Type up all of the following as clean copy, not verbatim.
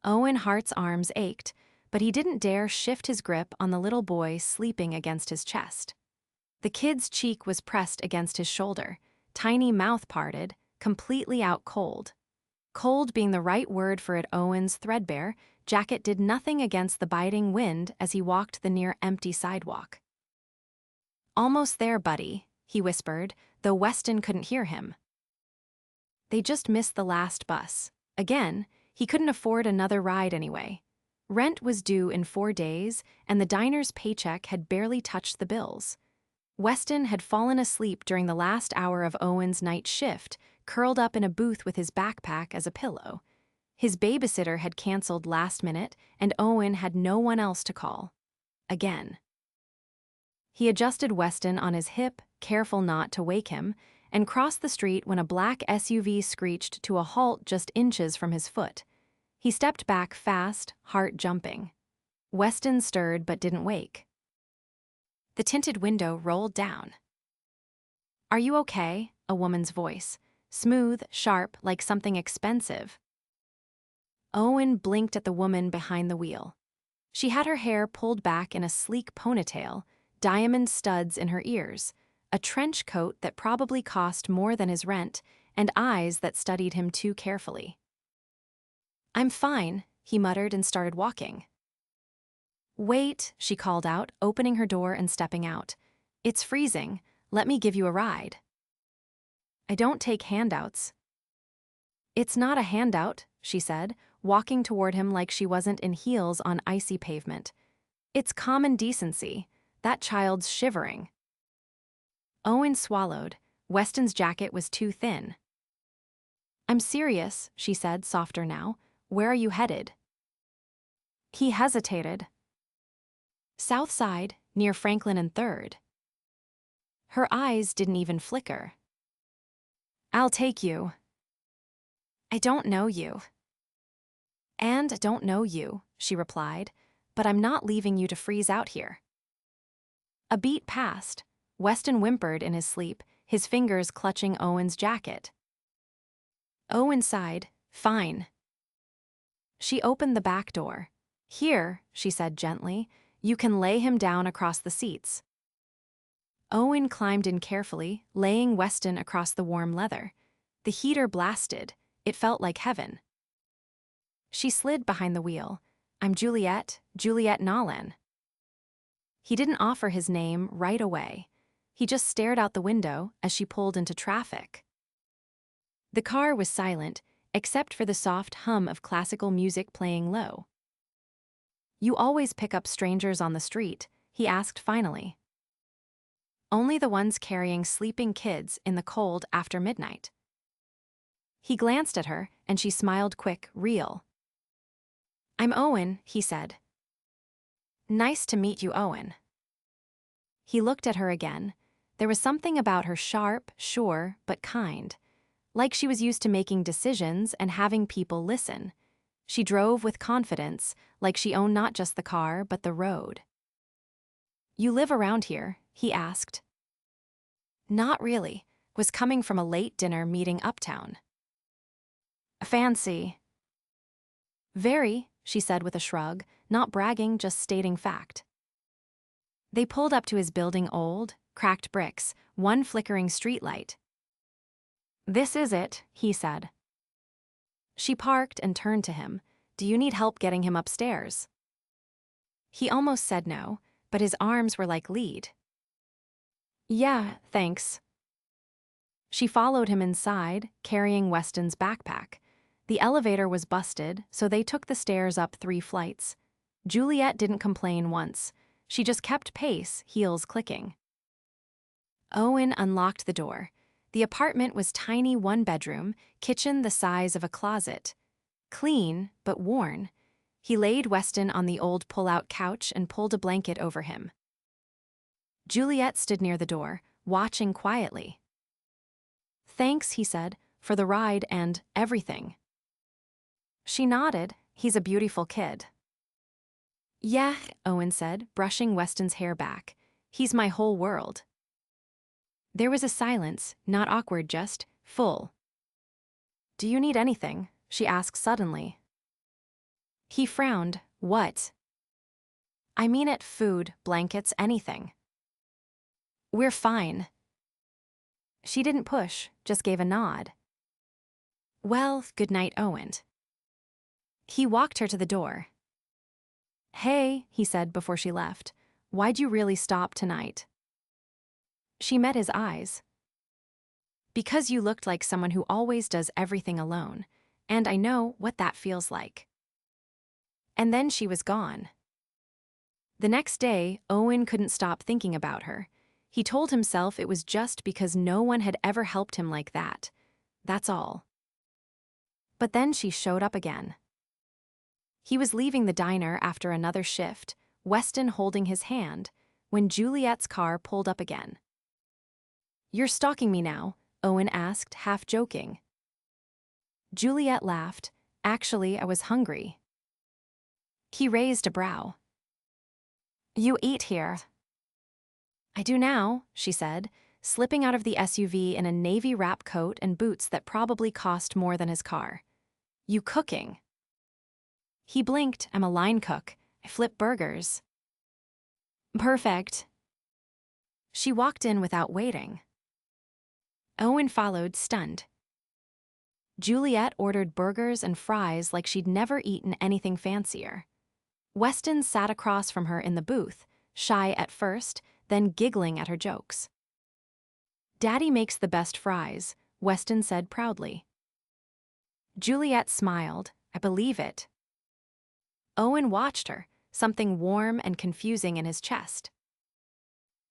Owen Hart's arms ached, but he didn't dare shift his grip on the little boy sleeping against his chest. The kid's cheek was pressed against his shoulder, tiny mouth parted, completely out cold. Cold being the right word for it. Owen's threadbare jacket did nothing against the biting wind as he walked the near-empty sidewalk. "Almost there, buddy," he whispered, though Weston couldn't hear him. They just missed the last bus. Again, he couldn't afford another ride anyway. Rent was due in 4 days, and the diner's paycheck had barely touched the bills. Weston had fallen asleep during the last hour of Owen's night shift, curled up in a booth with his backpack as a pillow. His babysitter had canceled last minute, and Owen had no one else to call. Again. He adjusted Weston on his hip, careful not to wake him, and crossed the street when a black SUV screeched to a halt just inches from his foot. He stepped back fast, heart jumping. Weston stirred but didn't wake. The tinted window rolled down. "Are you okay?" a woman's voice, smooth, sharp, like something expensive. Owen blinked at the woman behind the wheel. She had her hair pulled back in a sleek ponytail, diamond studs in her ears, a trench coat that probably cost more than his rent, and eyes that studied him too carefully. "I'm fine," he muttered and started walking. "Wait," she called out, opening her door and stepping out. "It's freezing. Let me give you a ride." "I don't take handouts." "It's not a handout," she said, walking toward him like she wasn't in heels on icy pavement. "It's common decency. That child's shivering." Owen swallowed. Weston's jacket was too thin. "I'm serious," she said, softer now. "Where are you headed?" He hesitated. "South Side, near Franklin and 3rd. Her eyes didn't even flicker. "I'll take you." "I don't know you." "And don't know you," she replied, "but I'm not leaving you to freeze out here." A beat passed. Weston whimpered in his sleep, his fingers clutching Owen's jacket. Owen sighed. "Fine." She opened the back door. "Here," she said gently, "you can lay him down across the seats." Owen climbed in carefully, laying Weston across the warm leather. The heater blasted. It felt like heaven. She slid behind the wheel. "I'm Juliet Nolan." He didn't offer his name right away. He just stared out the window as she pulled into traffic. The car was silent, except for the soft hum of classical music playing low. "You always pick up strangers on the street?" he asked finally. "Only the ones carrying sleeping kids in the cold after midnight." He glanced at her, and she smiled quick, real. "I'm Owen," he said. "Nice to meet you, Owen." He looked at her again. There was something about her sharp, sure, but kind. Like she was used to making decisions and having people listen. She drove with confidence, like she owned not just the car, but the road. "You live around here?" he asked. "Not really. Was coming from a late dinner meeting uptown." "Fancy." "Very," she said with a shrug, not bragging, just stating fact. They pulled up to his building, old, cracked bricks, one flickering streetlight. "This is it," he said. She parked and turned to him. "Do you need help getting him upstairs?" He almost said no, but his arms were like lead. "Yeah, thanks." She followed him inside, carrying Weston's backpack. The elevator was busted, so they took the stairs up 3 flights. Juliet didn't complain once. She just kept pace, heels clicking. Owen unlocked the door. The apartment was tiny, 1-bedroom, kitchen the size of a closet. Clean, but worn. He laid Weston on the old pull-out couch and pulled a blanket over him. Juliet stood near the door, watching quietly. "Thanks," he said, "for the ride and everything." She nodded. "He's a beautiful kid." "Yeah," Owen said, brushing Weston's hair back. "He's my whole world." There was a silence, not awkward, just full. "Do you need anything?" she asked suddenly. He frowned. What? I mean it, food, blankets, anything. We're fine. She didn't push, just gave a nod. Well, good night, Owen. He walked her to the door. Hey, he said before she left, why'd you really stop tonight? She met his eyes. Because you looked like someone who always does everything alone, and I know what that feels like. And then she was gone. The next day, Owen couldn't stop thinking about her. He told himself it was just because no one had ever helped him like that. That's all. But then she showed up again. He was leaving the diner after another shift, Weston holding his hand, when Juliet's car pulled up again. You're stalking me now, Owen asked, half joking. Juliet laughed. Actually, I was hungry. He raised a brow. You eat here. I do now, she said, slipping out of the SUV in a navy wrap coat and boots that probably cost more than his car. You cooking? He blinked. I'm a line cook. I flip burgers. Perfect. She walked in without waiting. Owen followed, stunned. Juliet ordered burgers and fries like she'd never eaten anything fancier. Weston sat across from her in the booth, shy at first, then giggling at her jokes. Daddy makes the best fries, Weston said proudly. Juliet smiled. I believe it. Owen watched her, something warm and confusing in his chest.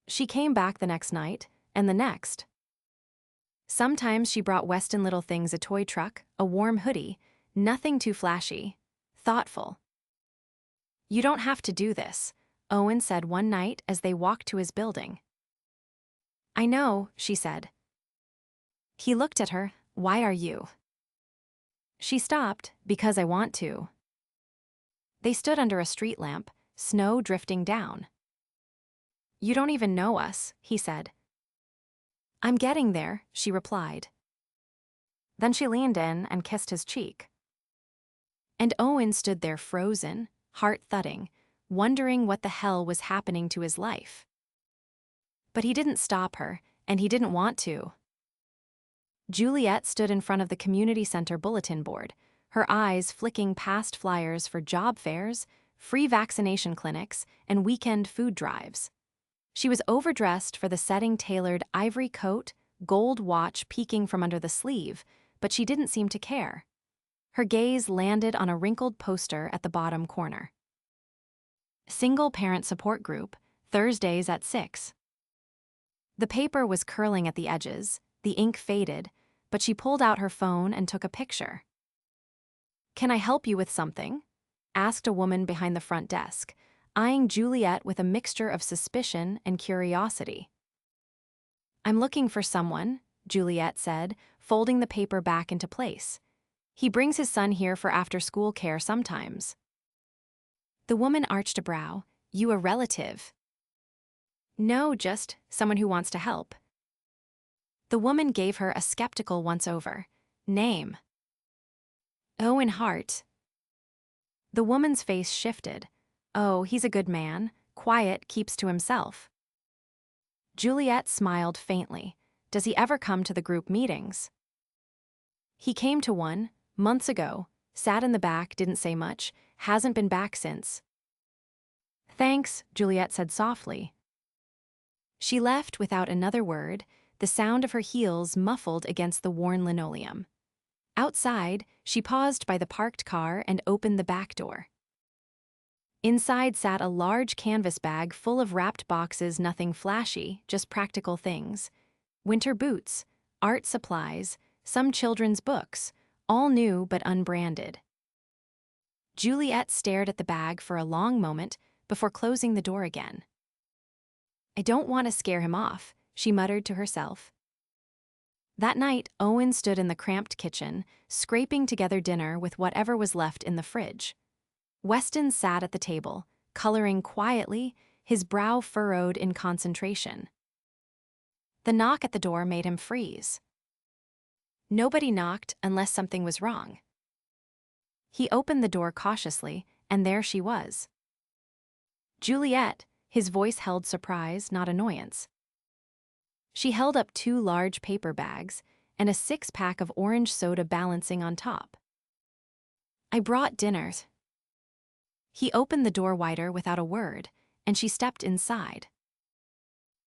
She came back the next night, and the next. Sometimes she brought Weston little things, a toy truck, a warm hoodie, nothing too flashy, thoughtful. You don't have to do this, Owen said one night as they walked to his building. I know, she said. He looked at her. Why are you? She stopped, because I want to. They stood under a street lamp, snow drifting down. You don't even know us, he said. I'm getting there, she replied. Then she leaned in and kissed his cheek. And Owen stood there frozen, heart thudding, wondering what the hell was happening to his life. But he didn't stop her, and he didn't want to. Juliet stood in front of the community center bulletin board, her eyes flicking past flyers for job fairs, free vaccination clinics, and weekend food drives. She was overdressed for the setting-tailored ivory coat, gold watch peeking from under the sleeve, but she didn't seem to care. Her gaze landed on a wrinkled poster at the bottom corner. Single Parent Support Group, Thursdays at 6. The paper was curling at the edges, the ink faded, but she pulled out her phone and took a picture. Can I help you with something? Asked a woman behind the front desk, eyeing Juliet with a mixture of suspicion and curiosity. I'm looking for someone, Juliet said, folding the paper back into place. He brings his son here for after-school care sometimes. The woman arched a brow. You a relative? No, just someone who wants to help. The woman gave her a skeptical once-over. Name? Owen Hart. The woman's face shifted. Oh, he's a good man, quiet, keeps to himself. Juliet smiled faintly. Does he ever come to the group meetings? He came to one, months ago, sat in the back, didn't say much, hasn't been back since. Thanks, Juliet said softly. She left without another word, the sound of her heels muffled against the worn linoleum. Outside, she paused by the parked car and opened the back door. Inside sat a large canvas bag full of wrapped boxes, nothing flashy, just practical things. Winter boots, art supplies, some children's books, all new but unbranded. Juliet stared at the bag for a long moment before closing the door again. I don't want to scare him off, she muttered to herself. That night, Owen stood in the cramped kitchen, scraping together dinner with whatever was left in the fridge. Weston sat at the table, coloring quietly, his brow furrowed in concentration. The knock at the door made him freeze. Nobody knocked unless something was wrong. He opened the door cautiously, and there she was. Juliet, his voice held surprise, not annoyance. She held up 2 large paper bags and a 6-pack of orange soda balancing on top. I brought dinner. He opened the door wider without a word, and she stepped inside.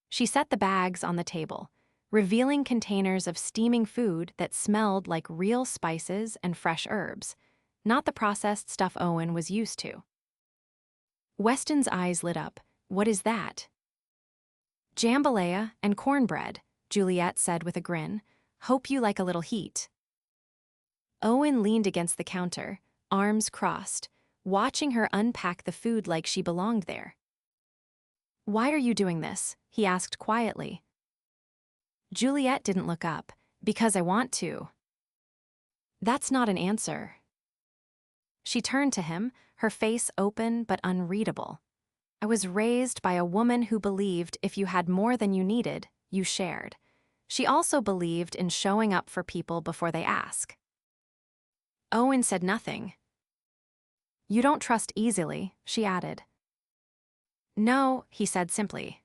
She set the bags on the table, revealing containers of steaming food that smelled like real spices and fresh herbs, not the processed stuff Owen was used to. Weston's eyes lit up. What is that? Jambalaya and cornbread, Juliet said with a grin. Hope you like a little heat. Owen leaned against the counter, arms crossed, watching her unpack the food like she belonged there. Why are you doing this? He asked quietly. Juliet didn't look up. Because I want to. That's not an answer. She turned to him, her face open but unreadable. I was raised by a woman who believed if you had more than you needed, you shared. She also believed in showing up for people before they ask. Owen said nothing. You don't trust easily, she added. No, he said simply.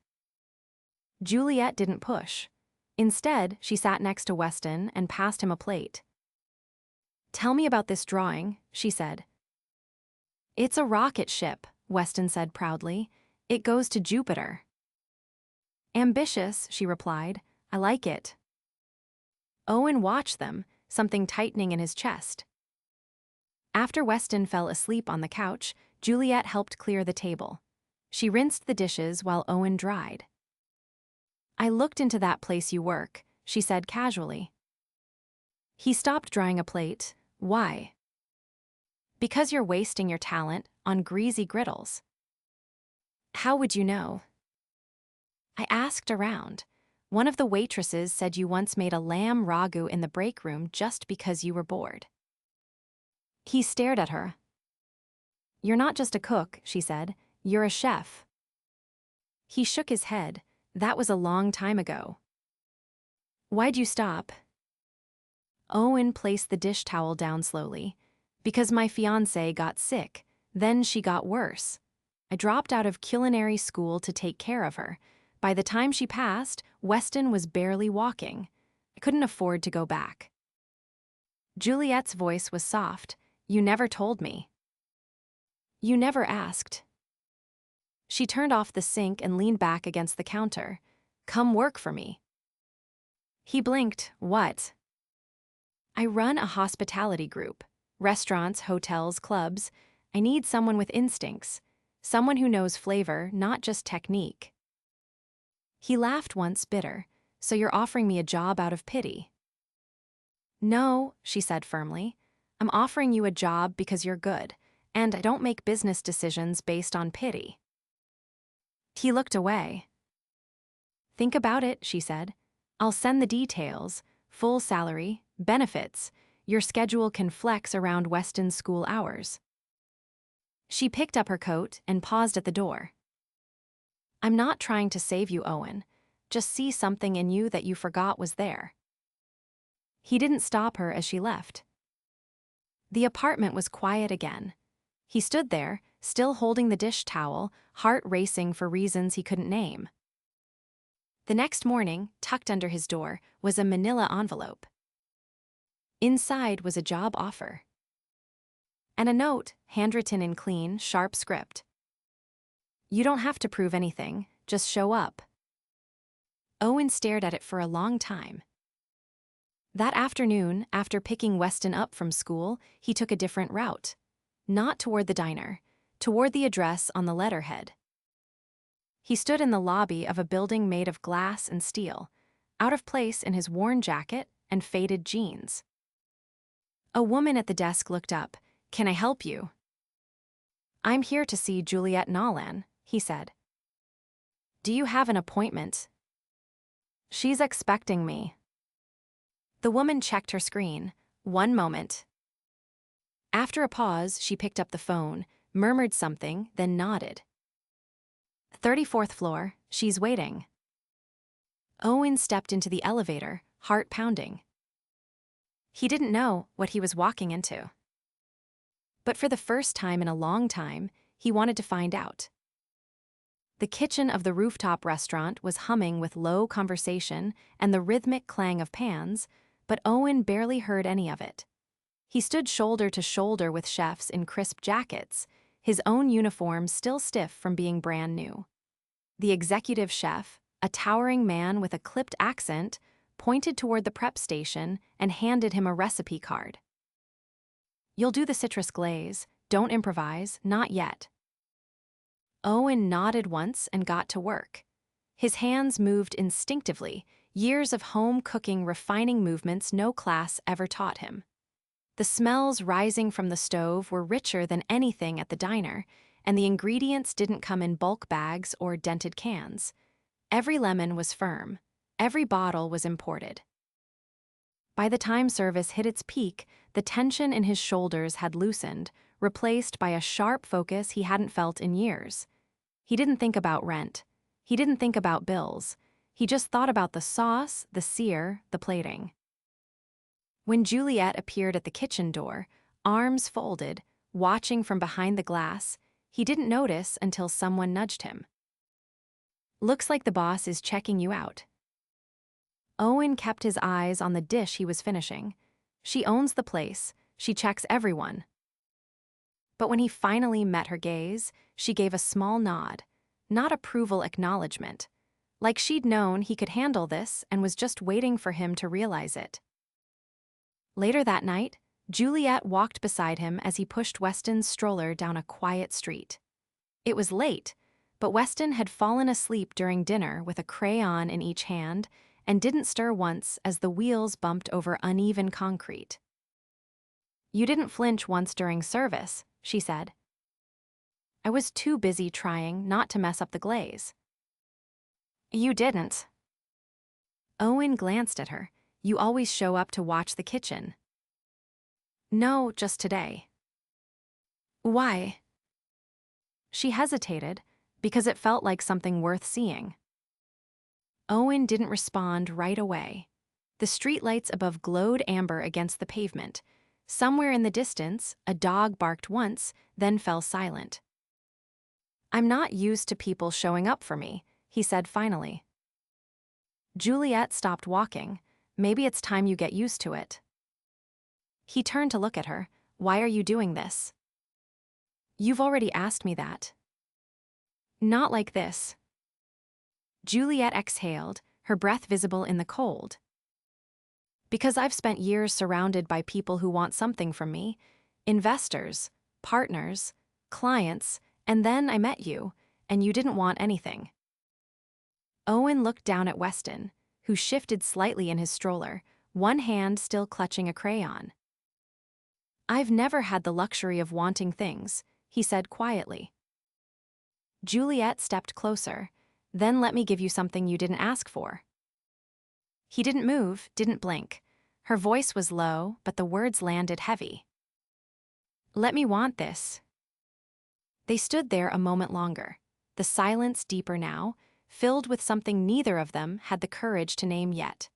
Juliet didn't push. Instead, she sat next to Weston and passed him a plate. Tell me about this drawing, she said. It's a rocket ship, Weston said proudly. It goes to Jupiter. Ambitious, she replied. I like it. Owen watched them, something tightening in his chest. After Weston fell asleep on the couch, Juliet helped clear the table. She rinsed the dishes while Owen dried. I looked into that place you work, she said casually. He stopped drying a plate. Why? Because you're wasting your talent on greasy griddles. How would you know? I asked around. One of the waitresses said you once made a lamb ragu in the break room just because you were bored. He stared at her. You're not just a cook, she said. You're a chef. He shook his head. That was a long time ago. Why'd you stop? Owen placed the dish towel down slowly. Because my fiancé got sick, then she got worse. I dropped out of culinary school to take care of her. By the time she passed, Weston was barely walking. I couldn't afford to go back. Juliet's voice was soft. You never told me. You never asked. She turned off the sink and leaned back against the counter. Come work for me. He blinked. What? I run a hospitality group. Restaurants, hotels, clubs. I need someone with instincts. Someone who knows flavor, not just technique. He laughed once, bitter. So you're offering me a job out of pity? No, she said firmly. I'm offering you a job because you're good, and I don't make business decisions based on pity. He looked away. Think about it, she said. I'll send the details, full salary, benefits. Your schedule can flex around Weston's school hours. She picked up her coat and paused at the door. I'm not trying to save you, Owen. Just see something in you that you forgot was there. He didn't stop her as she left. The apartment was quiet again. He stood there, still holding the dish towel, heart racing for reasons he couldn't name. The next morning, tucked under his door, was a manila envelope. Inside was a job offer. And a note, handwritten in clean, sharp script. You don't have to prove anything, just show up. Owen stared at it for a long time. That afternoon, after picking Weston up from school, he took a different route. Not toward the diner, toward the address on the letterhead. He stood in the lobby of a building made of glass and steel, out of place in his worn jacket and faded jeans. A woman at the desk looked up. Can I help you? I'm here to see Juliet Nolan, he said. Do you have an appointment? She's expecting me. The woman checked her screen. One moment. After a pause, she picked up the phone, murmured something, then nodded. 34th floor, she's waiting. Owen stepped into the elevator, heart pounding. He didn't know what he was walking into. But for the first time in a long time, he wanted to find out. The kitchen of the rooftop restaurant was humming with low conversation and the rhythmic clang of pans, but Owen barely heard any of it. He stood shoulder to shoulder with chefs in crisp jackets, his own uniform still stiff from being brand new. The executive chef, a towering man with a clipped accent, pointed toward the prep station and handed him a recipe card. "You'll do the citrus glaze, don't improvise, not yet." Owen nodded once and got to work. His hands moved instinctively, years of home cooking refining movements no class ever taught him. The smells rising from the stove were richer than anything at the diner, and the ingredients didn't come in bulk bags or dented cans. Every lemon was firm. Every bottle was imported. By the time service hit its peak, the tension in his shoulders had loosened, replaced by a sharp focus he hadn't felt in years. He didn't think about rent. He didn't think about bills. He just thought about the sauce, the sear, the plating. When Juliet appeared at the kitchen door, arms folded, watching from behind the glass, he didn't notice until someone nudged him. "Looks like the boss is checking you out." Owen kept his eyes on the dish he was finishing. She owns the place. She checks everyone. But when he finally met her gaze, she gave a small nod, not approval acknowledgement, like she'd known he could handle this and was just waiting for him to realize it. Later that night, Juliet walked beside him as he pushed Weston's stroller down a quiet street. It was late, but Weston had fallen asleep during dinner with a crayon in each hand and didn't stir once as the wheels bumped over uneven concrete. "You didn't flinch once during service," she said. "I was too busy trying not to mess up the glaze." "You didn't." Owen glanced at her. "You always show up to watch the kitchen." "No, just today." "Why?" She hesitated, because it felt like something worth seeing. Owen didn't respond right away. The streetlights above glowed amber against the pavement. Somewhere in the distance, a dog barked once, then fell silent. "I'm not used to people showing up for me," he said finally. Juliet stopped walking. "Maybe it's time you get used to it." He turned to look at her. "Why are you doing this?" "You've already asked me that." "Not like this." Juliet exhaled, her breath visible in the cold. "Because I've spent years surrounded by people who want something from me, investors, partners, clients, and then I met you, and you didn't want anything." Owen looked down at Weston, who shifted slightly in his stroller, one hand still clutching a crayon. "I've never had the luxury of wanting things," he said quietly. Juliet stepped closer. "Then let me give you something you didn't ask for." He didn't move, didn't blink. Her voice was low, but the words landed heavy. "Let me want this." They stood there a moment longer, the silence deeper now, filled with something neither of them had the courage to name yet.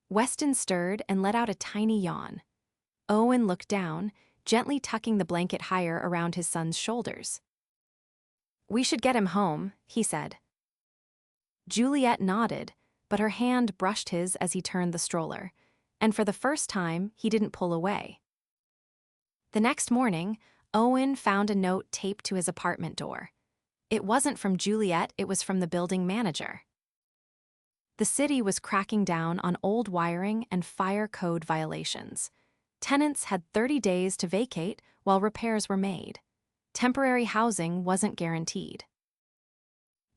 Weston stirred and let out a tiny yawn. Owen looked down, gently tucking the blanket higher around his son's shoulders. "We should get him home," he said. Juliet nodded, but her hand brushed his as he turned the stroller, and for the first time, he didn't pull away. The next morning, Owen found a note taped to his apartment door. It wasn't from Juliet, it was from the building manager. The city was cracking down on old wiring and fire code violations. Tenants had 30 days to vacate while repairs were made. Temporary housing wasn't guaranteed.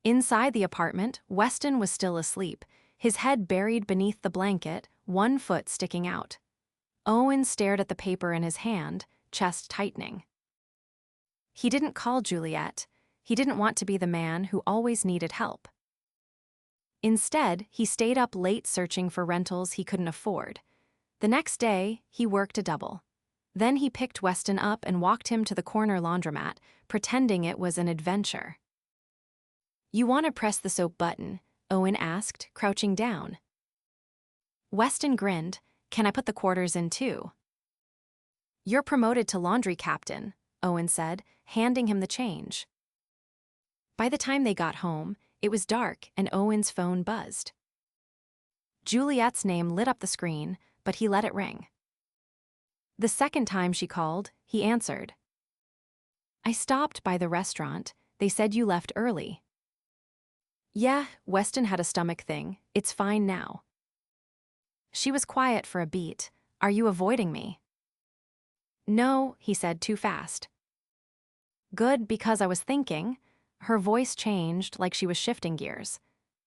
Inside the apartment, Weston was still asleep, his head buried beneath the blanket, one foot sticking out. Owen stared at the paper in his hand, chest tightening. He didn't call Juliet. He didn't want to be the man who always needed help. Instead, he stayed up late searching for rentals he couldn't afford. The next day, he worked a double. Then he picked Weston up and walked him to the corner laundromat, pretending it was an adventure. "You want to press the soap button?" Owen asked, crouching down. Weston grinned. "Can I put the quarters in too?" "You're promoted to laundry captain," Owen said, handing him the change. By the time they got home, it was dark and Owen's phone buzzed. Juliet's name lit up the screen, but he let it ring. The second time she called, he answered. "I stopped by the restaurant. They said you left early." "Yeah, Weston had a stomach thing. It's fine now." She was quiet for a beat. "Are you avoiding me?" "No," he said too fast. "Good, because I was thinking." Her voice changed like she was shifting gears.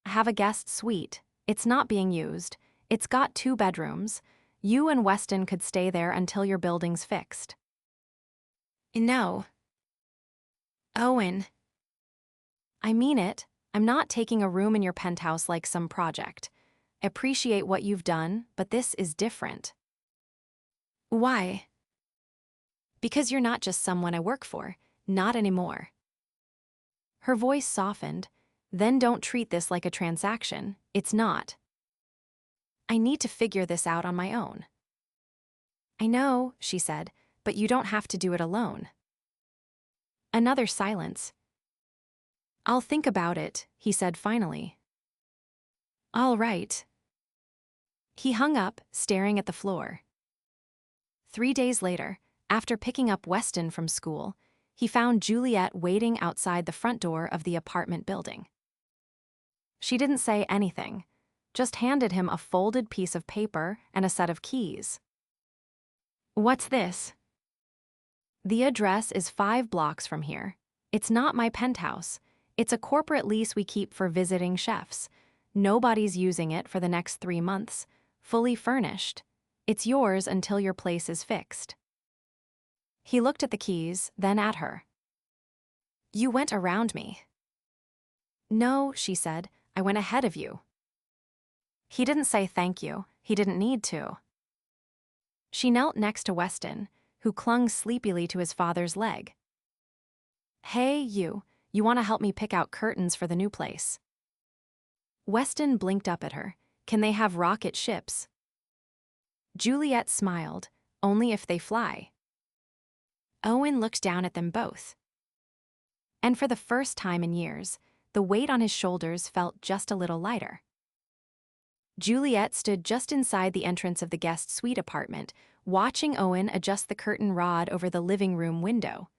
"I have a guest suite. It's not being used. It's got 2 bedrooms. You and Weston could stay there until your building's fixed." "No." "Owen." "I mean it. I'm not taking a room in your penthouse like some project. I appreciate what you've done, but this is different." "Why?" "Because you're not just someone I work for. Not anymore." Her voice softened. "Then don't treat this like a transaction. It's not. I need to figure this out on my own." "I know," she said, "but you don't have to do it alone." Another silence. "I'll think about it," he said finally. "All right." He hung up, staring at the floor. 3 days later, after picking up Weston from school, he found Juliet waiting outside the front door of the apartment building. She didn't say anything, just handed him a folded piece of paper and a set of keys. "What's this?" "The address is 5 blocks from here. It's not my penthouse. It's a corporate lease we keep for visiting chefs. Nobody's using it for the next 3 months. Fully furnished. It's yours until your place is fixed." He looked at the keys, then at her. "You went around me." "No," she said, "I went ahead of you." He didn't say thank you. He didn't need to. She knelt next to Weston, who clung sleepily to his father's leg. "Hey, you want to help me pick out curtains for the new place?" Weston blinked up at her. "Can they have rocket ships?" Juliet smiled. "Only if they fly." Owen looked down at them both. And for the first time in years, the weight on his shoulders felt just a little lighter. Juliet stood just inside the entrance of the guest suite apartment, watching Owen adjust the curtain rod over the living room window.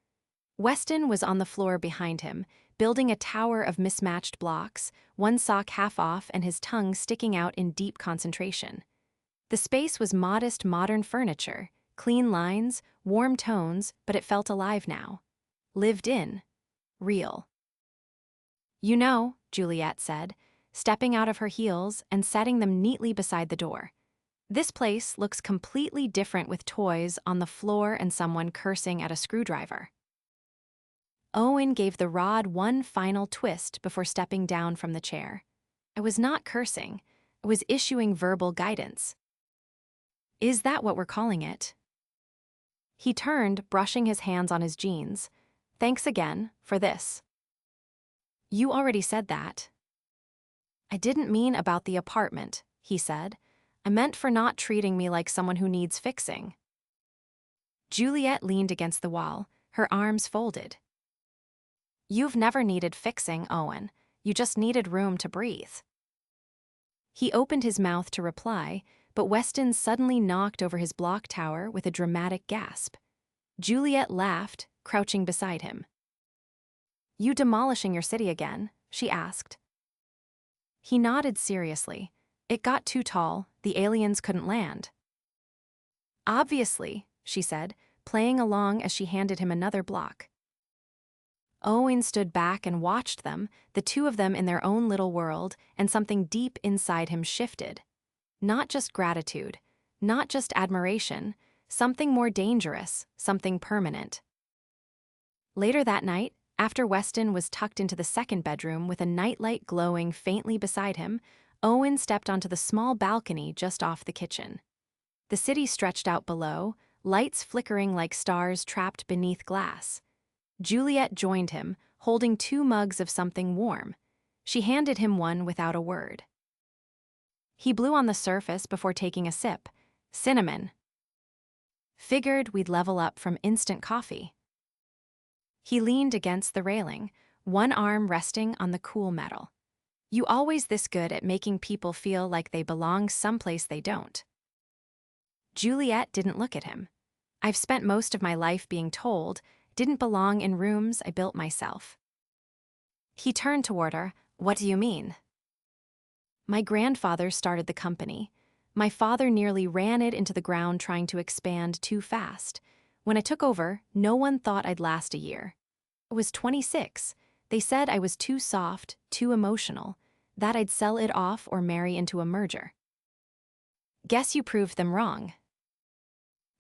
Weston was on the floor behind him, building a tower of mismatched blocks, one sock half off and his tongue sticking out in deep concentration. The space was modest modern furniture, clean lines, warm tones, but it felt alive now. Lived in. Real. "You know," Juliet said, stepping out of her heels and setting them neatly beside the door. "This place looks completely different with toys on the floor and someone cursing at a screwdriver." Owen gave the rod one final twist before stepping down from the chair. "I was not cursing. I was issuing verbal guidance." "Is that what we're calling it?" He turned, brushing his hands on his jeans. "Thanks again, for this." "You already said that." "I didn't mean about the apartment," he said. "I meant for not treating me like someone who needs fixing." Juliet leaned against the wall, her arms folded. "You've never needed fixing, Owen. You just needed room to breathe." He opened his mouth to reply, but Weston suddenly knocked over his block tower with a dramatic gasp. Juliet laughed, crouching beside him. "You demolishing your city again?" she asked. He nodded seriously. "It got too tall. The aliens couldn't land." "Obviously," she said, playing along as she handed him another block. Owen stood back and watched them, the two of them in their own little world, and something deep inside him shifted. Not just gratitude, not just admiration, something more dangerous, something permanent. Later that night, after Weston was tucked into the second bedroom with a nightlight glowing faintly beside him, Owen stepped onto the small balcony just off the kitchen. The city stretched out below, lights flickering like stars trapped beneath glass. Juliet joined him, holding 2 mugs of something warm. She handed him one without a word. He blew on the surface before taking a sip. "Cinnamon." Figured we'd level up from instant coffee. He leaned against the railing, one arm resting on the cool metal. You always this good at making people feel like they belong someplace they don't. Juliet didn't look at him. I've spent most of my life being told, didn't belong in rooms I built myself. He turned toward her. What do you mean? My grandfather started the company. My father nearly ran it into the ground trying to expand too fast. When I took over, no one thought I'd last a year. I was 26. They said I was too soft, too emotional, that I'd sell it off or marry into a merger. Guess you proved them wrong.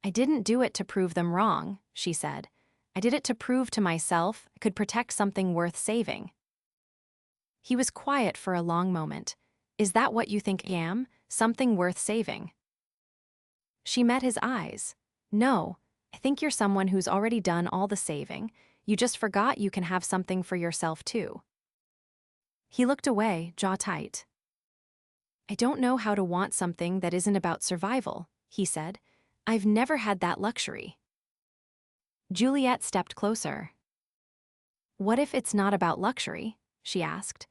I didn't do it to prove them wrong, she said. I did it to prove to myself I could protect something worth saving. He was quiet for a long moment. Is that what you think I am? Something worth saving? She met his eyes. No, I think you're someone who's already done all the saving. You just forgot you can have something for yourself too. He looked away, jaw tight. I don't know how to want something that isn't about survival, he said. I've never had that luxury. Juliet stepped closer. What if it's not about luxury? She asked.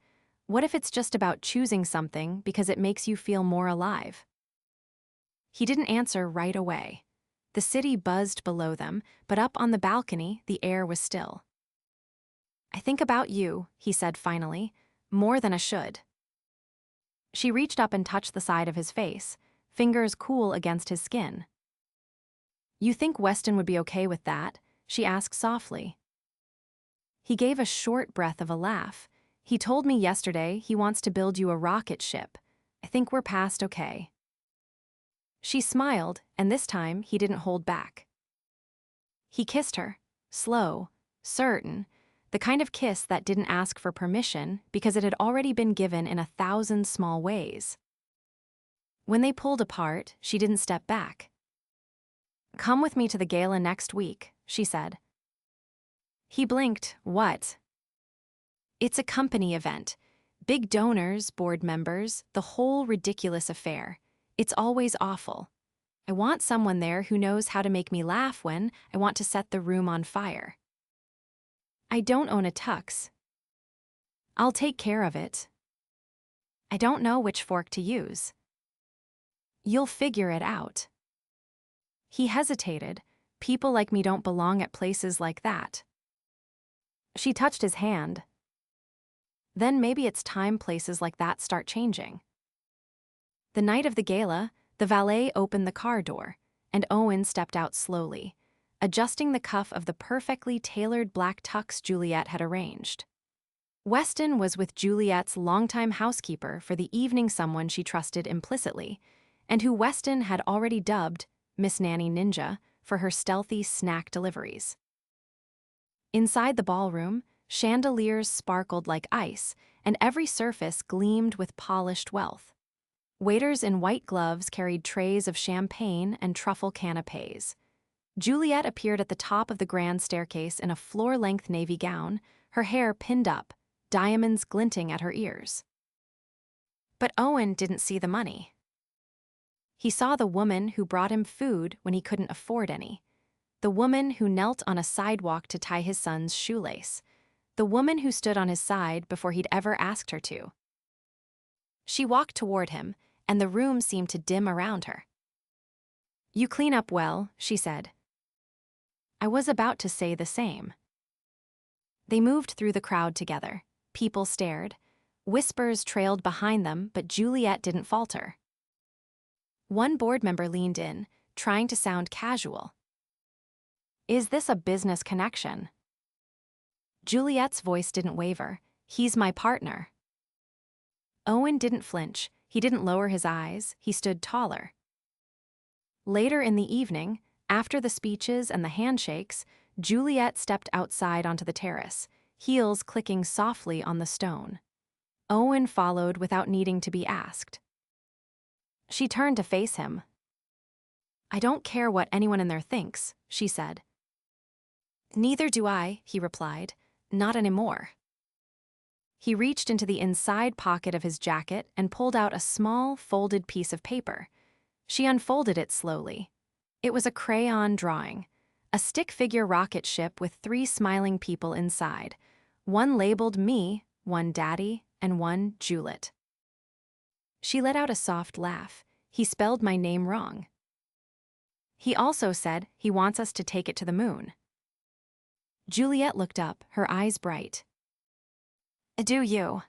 What if it's just about choosing something because it makes you feel more alive? He didn't answer right away. The city buzzed below them, but up on the balcony, the air was still. I think about you, he said finally, more than I should. She reached up and touched the side of his face, fingers cool against his skin. You think Weston would be okay with that? She asked softly. He gave a short breath of a laugh. He told me yesterday he wants to build you a rocket ship. I think we're past okay. She smiled, and this time he didn't hold back. He kissed her, slow, certain, the kind of kiss that didn't ask for permission because it had already been given in 1,000 small ways. When they pulled apart, she didn't step back. Come with me to the gala next week, she said. He blinked. What? It's a company event. Big donors, board members, the whole ridiculous affair. It's always awful. I want someone there who knows how to make me laugh when I want to set the room on fire. I don't own a tux. I'll take care of it. I don't know which fork to use. You'll figure it out. He hesitated. People like me don't belong at places like that. She touched his hand. Then maybe it's time places like that start changing. The night of the gala, the valet opened the car door, and Owen stepped out slowly, adjusting the cuff of the perfectly tailored black tux Juliet had arranged. Weston was with Juliet's longtime housekeeper for the evening, someone she trusted implicitly, and who Weston had already dubbed Miss Nanny Ninja for her stealthy snack deliveries. Inside the ballroom, chandeliers sparkled like ice, and every surface gleamed with polished wealth. Waiters in white gloves carried trays of champagne and truffle canapés. Juliet appeared at the top of the grand staircase in a floor-length navy gown, her hair pinned up, diamonds glinting at her ears. But Owen didn't see the money. He saw the woman who brought him food when he couldn't afford any, the woman who knelt on a sidewalk to tie his son's shoelace, the woman who stood on his side before he'd ever asked her to. She walked toward him, and the room seemed to dim around her. You clean up well, she said. I was about to say the same. They moved through the crowd together. People stared. Whispers trailed behind them, but Juliet didn't falter. One board member leaned in, trying to sound casual. Is this a business connection? Juliet's voice didn't waver. He's my partner. Owen didn't flinch. He didn't lower his eyes. He stood taller. Later in the evening, after the speeches and the handshakes, Juliet stepped outside onto the terrace, heels clicking softly on the stone. Owen followed without needing to be asked. She turned to face him. I don't care what anyone in there thinks, she said. Neither do I, he replied. Not anymore. He reached into the inside pocket of his jacket and pulled out a small, folded piece of paper. She unfolded it slowly. It was a crayon drawing, a stick-figure rocket ship with 3 smiling people inside, one labeled me, one Daddy, and one Juliet. She let out a soft laugh. He spelled my name wrong. He also said he wants us to take it to the moon. Juliet looked up, her eyes bright. Do you?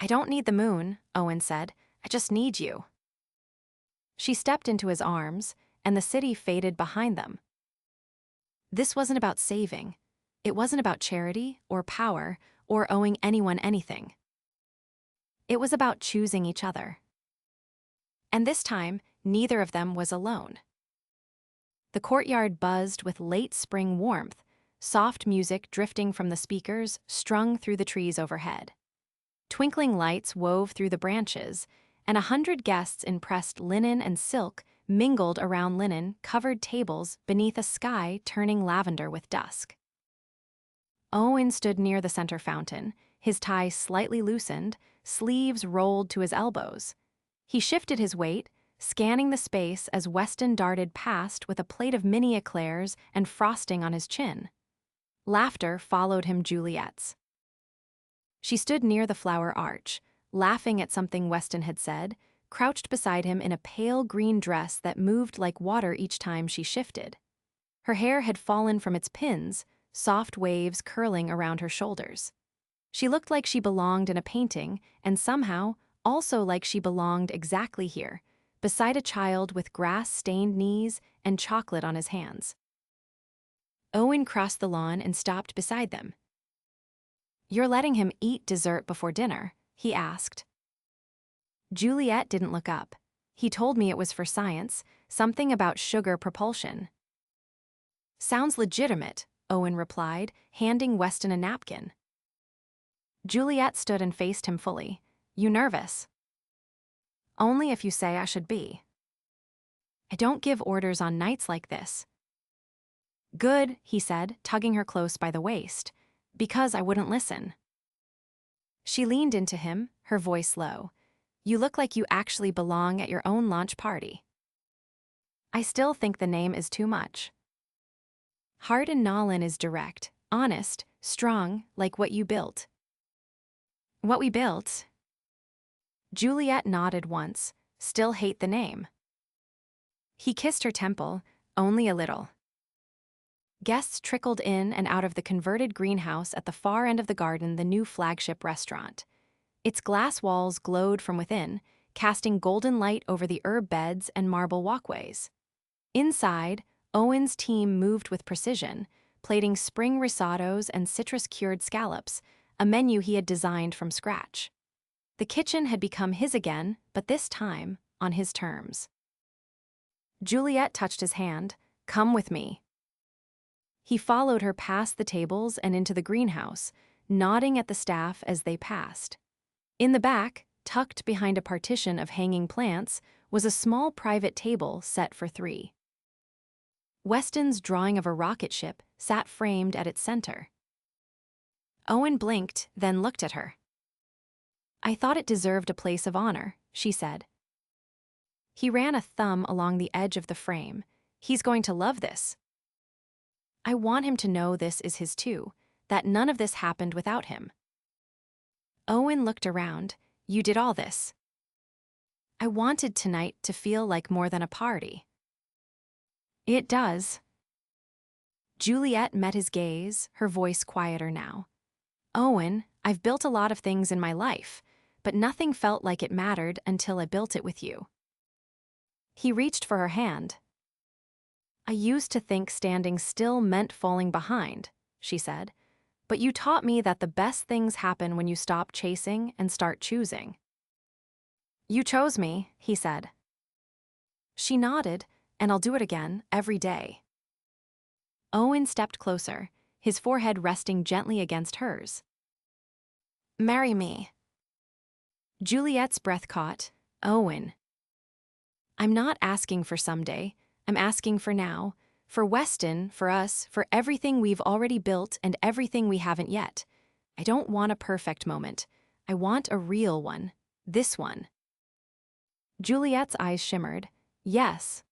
I don't need the moon, Owen said. I just need you. She stepped into his arms, and the city faded behind them. This wasn't about saving. It wasn't about charity or power or owing anyone anything. It was about choosing each other. And this time, neither of them was alone. The courtyard buzzed with late spring warmth, soft music drifting from the speakers strung through the trees overhead. Twinkling lights wove through the branches, and 100 guests in pressed linen and silk mingled around linen-covered tables beneath a sky turning lavender with dusk. Owen stood near the center fountain, his tie slightly loosened, sleeves rolled to his elbows. He shifted his weight, scanning the space as Weston darted past with a plate of mini eclairs and frosting on his chin. Laughter followed him Juliet's. She stood near the flower arch, laughing at something Weston had said, crouched beside him in a pale green dress that moved like water each time she shifted. Her hair had fallen from its pins, soft waves curling around her shoulders. She looked like she belonged in a painting, and somehow also like she belonged exactly here, beside a child with grass-stained knees and chocolate on his hands. Owen crossed the lawn and stopped beside them. "You're letting him eat dessert before dinner?" he asked. Juliet didn't look up. "He told me it was for science, something about sugar propulsion." "Sounds legitimate," Owen replied, handing Weston a napkin. Juliet stood and faced him fully. "You nervous?" "Only if you say I should be." "I don't give orders on nights like this." "Good," he said, tugging her close by the waist, "because I wouldn't listen." She leaned into him, her voice low. "You look like you actually belong at your own launch party." "I still think the name is too much." "Hart and Nolan is direct, honest, strong, like what you built." "What we built?" Juliet nodded once. "Still hate the name." He kissed her temple, only a little. Guests trickled in and out of the converted greenhouse at the far end of the garden, the new flagship restaurant. Its glass walls glowed from within, casting golden light over the herb beds and marble walkways. Inside, Owen's team moved with precision, plating spring risottos and citrus-cured scallops, a menu he had designed from scratch. The kitchen had become his again, but this time on his terms. Juliet touched his hand. "Come with me." He followed her past the tables and into the greenhouse, nodding at the staff as they passed. In the back, tucked behind a partition of hanging plants, was a small private table set for 3. Weston's drawing of a rocket ship sat framed at its center. Owen blinked, then looked at her. "I thought it deserved a place of honor," she said. He ran a thumb along the edge of the frame. "He's going to love this." "I want him to know this is his too, that none of this happened without him." Owen looked around. "You did all this." "I wanted tonight to feel like more than a party." "It does." Juliet met his gaze, her voice quieter now. "Owen, I've built a lot of things in my life, but nothing felt like it mattered until I built it with you." He reached for her hand. "I used to think standing still meant falling behind," she said, "but you taught me that the best things happen when you stop chasing and start choosing." "You chose me," he said. She nodded, "and I'll do it again, every day." Owen stepped closer, his forehead resting gently against hers. "Marry me." Juliet's breath caught. "Owen." "I'm not asking for someday. I'm asking for now. For Weston, for us, for everything we've already built and everything we haven't yet. I don't want a perfect moment. I want a real one. This one." Juliet's eyes shimmered. "Yes."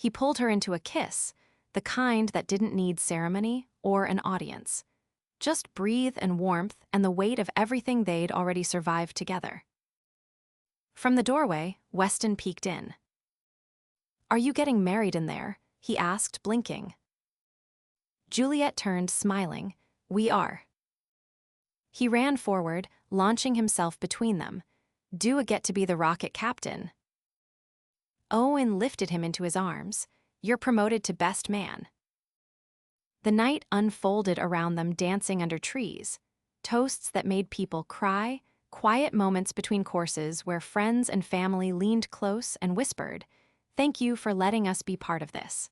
He pulled her into a kiss, the kind that didn't need ceremony or an audience. Just breathe and warmth and the weight of everything they'd already survived together. From the doorway, Weston peeked in. "Are you getting married in there?" he asked, blinking. Juliet turned, smiling. "We are." He ran forward, launching himself between them. "Do I get to be the rocket captain?" Owen lifted him into his arms. "You're promoted to best man." The night unfolded around them, dancing under trees. Toasts that made people cry, quiet moments between courses where friends and family leaned close and whispered, "Thank you for letting us be part of this."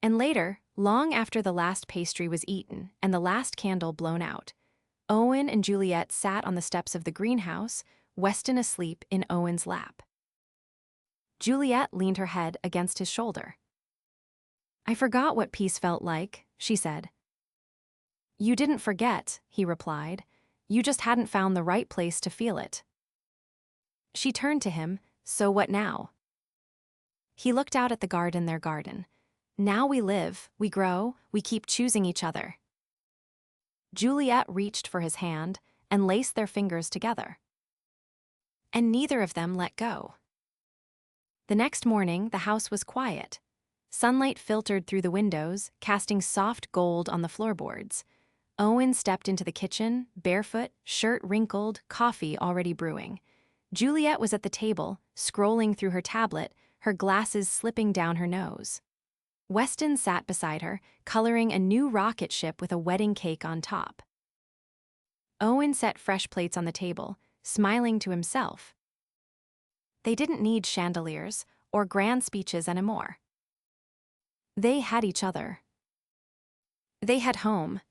And later, long after the last pastry was eaten and the last candle blown out, Owen and Juliet sat on the steps of the greenhouse, Weston asleep in Owen's lap. Juliet leaned her head against his shoulder. "I forgot what peace felt like," she said. "You didn't forget," he replied. "You just hadn't found the right place to feel it." She turned to him. "So what now?" He looked out at the garden, their garden. "Now we live, we grow, we keep choosing each other." Juliet reached for his hand and laced their fingers together. And neither of them let go. The next morning, the house was quiet. Sunlight filtered through the windows, casting soft gold on the floorboards. Owen stepped into the kitchen, barefoot, shirt wrinkled, coffee already brewing. Juliet was at the table, scrolling through her tablet, her glasses slipping down her nose. Weston sat beside her, coloring a new rocket ship with a wedding cake on top. Owen set fresh plates on the table, smiling to himself. They didn't need chandeliers or grand speeches anymore. They had each other. They had home,